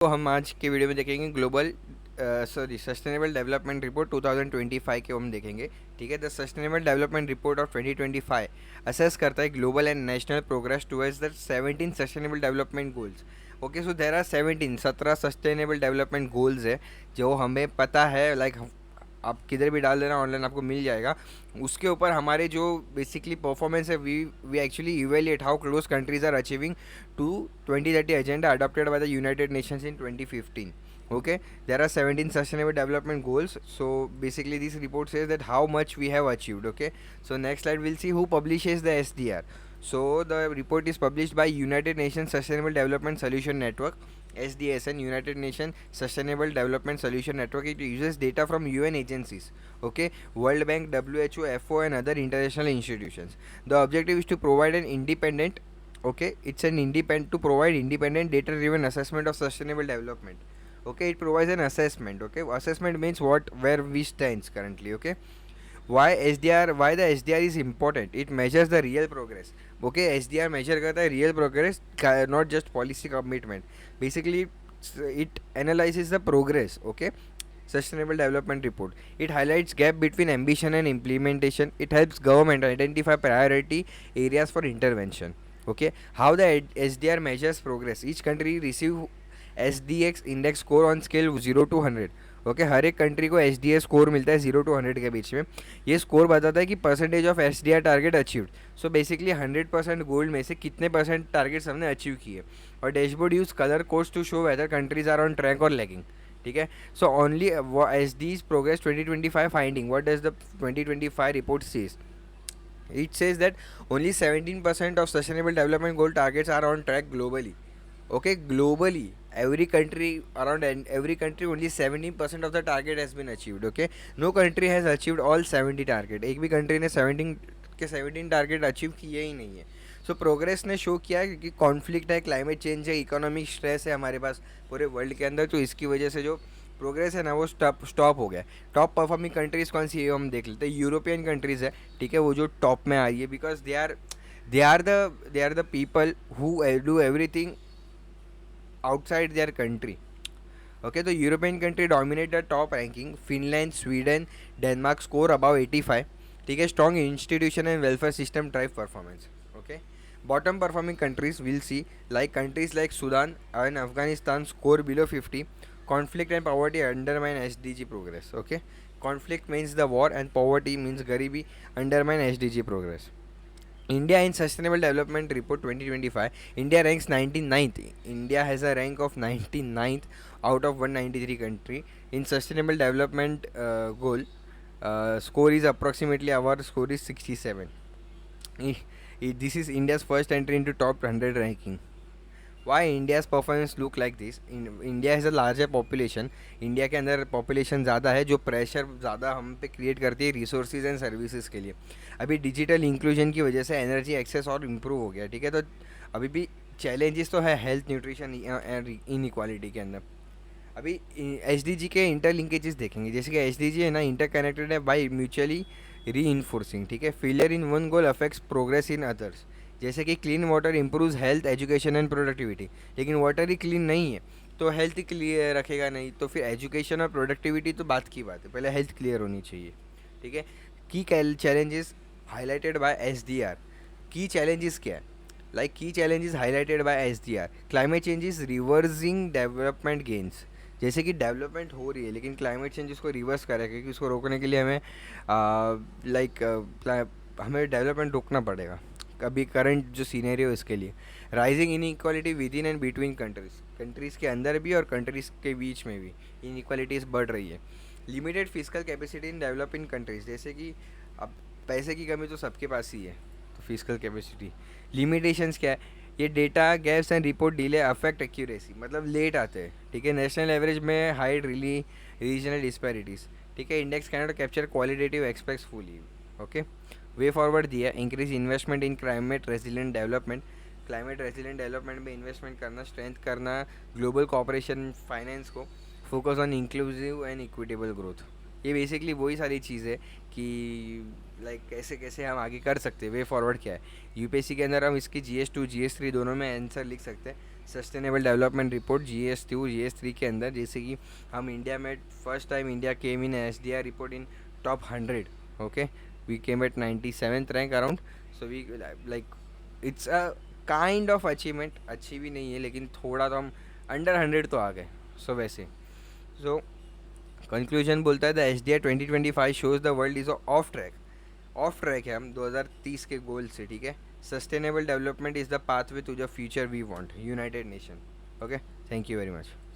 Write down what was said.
तो हम आज के वीडियो में देखेंगे ग्लोबल सस्टेनेबल डेवलपमेंट रिपोर्ट 2025 के हम देखेंगे। ठीक है, the sustainable development report of 2025 assess करता है global and national progress towards the 17 sustainable development goals. Okay, so there are 17 sustainable development goals है जो हमें पता है। आप किधर भी डाल देना, ऑनलाइन आपको मिल जाएगा। उसके ऊपर हमारे जो बेसिकली परफॉर्मेंस है, we actually evaluate how close countries are achieving to 2030 agenda adopted by the United Nations in 2015. Okay, there are 17 sustainable development goals. So basically this report says that how much we have achieved. Okay, so next slide we'll see who publishes the SDR. So the report is published by United Nations Sustainable Development Solution Network, SDSN, United Nations Sustainable Development Solution Network. It uses data from UN agencies, okay, World Bank, WHO, FO and other international institutions. The objective is to provide an independent, okay, it's an independent, to provide independent data driven assessment of sustainable development. Okay, it provides an assessment. Okay, assessment means what, where we stand currently. Okay, why SDR, why the SDR is important? It measures the real progress. Okay, SDR measure करता है real progress, not just policy commitment. Basically it analyzes the progress. Okay, sustainable development report, it highlights gap between ambition and implementation. It helps government identify priority areas for intervention. Okay, how the SDR measures progress? Each country receive SDX index score on scale 0 to 100. Okay, हर एक country को H D A score मिलता है 0 to 100 के बीच में। ये score बताता है कि percentage of S D R target achieved. So basically 100% goals में से कितने परसेंट टारगेट्स हमने अचीव किए। और dashboard use colour codes to show whether countries are on track और लैगिंग। ठीक है, so only S DGs progress 2025 finding, what does the 2025 report says? It says that only 17% of sustainable development goal targets are on track globally. Okay, globally, every country, around every country, only 17% of the target has been achieved. Okay, no country has achieved all 70 target. एक भी country ने 17 के 17 target achieve किए ही नहीं है। सो progress ने show किया है क्योंकि कॉन्फ्लिक्ट है, क्लाइमेट चेंज है, इकोनॉमिक स्ट्रेस है हमारे पास पूरे वर्ल्ड के अंदर, तो इसकी वजह से जो प्रोग्रेस है ना वो स्टॉप हो गया। टॉप परफॉर्मिंग कंट्रीज़ कौन सी है हम देख लेते हैं। यूरोपियन कंट्रीज़ है, ठीक है, वो जो टॉप में आ रही है because they are the people who do everything outside their country. Okay, so European country dominate the top ranking. Finland, Sweden, Denmark score above 85. ठीक है, strong institution and welfare system drive performance. Okay, bottom performing countries we'll see, like countries like Sudan and Afghanistan score below 50. Conflict and poverty undermine SDG progress. Okay, conflict means the war and poverty means garibi undermine SDG progress. India in Sustainable Development Report 2025, India ranks 99th. India has a rank of 99th out of 193 country in Sustainable Development goal. Score is approximately, our score is 67. This is India's first entry into top 100 ranking. Why India's performance look like this? India has a larger population. India के अंदर population ज़्यादा है जो pressure ज़्यादा हम पे create करती है रिसोर्सेज एंड सर्विसेज के लिए। अभी डिजिटल इंक्लूजन की वजह से एनर्जी एक्सेस और इम्प्रूव हो गया। ठीक है, तो अभी भी चैलेंजेस तो है हेल्थ, न्यूट्रिशन एंड इनइक्वालिटी के अंदर। अभी एच डी जी के इंटर लिंकेजेस देखेंगे, जैसे कि एच डी जी है ना, इंटर कनेक्टेड है बाई म्यूचुअली री इन्फोर्सिंग। ठीक है, failure in one goal affects progress in others. जैसे कि clean water improves health, education and productivity, लेकिन वाटर ही क्लीन नहीं है तो हेल्थ ही क्लियर रखेगा नहीं, तो फिर एजुकेशन और प्रोडक्टिविटी तो बात की बात है, पहले हेल्थ क्लियर होनी चाहिए। ठीक है, की challenges highlighted by S D are. की चैलेंजेस क्या है? लाइक की challenges highlighted by S D are, climate changes reversing development gains. जैसे कि डेवलपमेंट हो रही है लेकिन क्लाइमेट चेंज उसको रिवर्स करेगा, क्योंकि उसको रोकने के लिए हमें हमें डेवलपमेंट रोकना पड़ेगा। अभी करंट जो सीनेरियो इसके लिए rising inequality with in and between countries के अंदर भी और कंट्रीज़ के बीच में भी इनइक्वालिटीज़ बढ़ रही है। Limited physical capacity in developing countries, जैसे कि अब पैसे की कमी तो सबके पास ही है, तो फिजिकल कैपेसिटी लिमिटेशंस क्या है? ये data gaps and report delay affect accuracy, मतलब लेट आते हैं। ठीक है, नेशनल एवरेज में हाइड रिली रीजनल डिस्पैरिटीज़। ठीक है, index can not capture qualitative aspects fully. Okay, way forward दिया, increase investment in climate resilient development. Climate resilient development में इन्वेस्टमेंट करना, स्ट्रेंथ करना ग्लोबल कॉपरेशन फाइनेंस को, focus on inclusive and equitable growth. ये basically वही सारी चीज़ है कि लाइक कैसे कैसे हम आगे कर सकते हैं। वे फॉरवर्ड क्या है? यूपीएससी के अंदर हम इसकी GS2 GS3 दोनों में आंसर लिख सकते हैं। Sustainable development report GS2 GS3 के अंदर, जैसे कि हम इंडिया में first time India came in SDR report in top 100. Okay, we came at 97th rank around. So we like it's a kind of achievement. अच्छी भी नहीं है लेकिन थोड़ा तो हम अंडर 100 तो आ गए. सो वैसे सो कंक्लूजन बोलता है the SDR 2025 shows the world is off track. Off track है हम 2030 के गोल से. ठीक है, sustainable development is the pathway to the future we want, United Nation. Okay, thank you very much.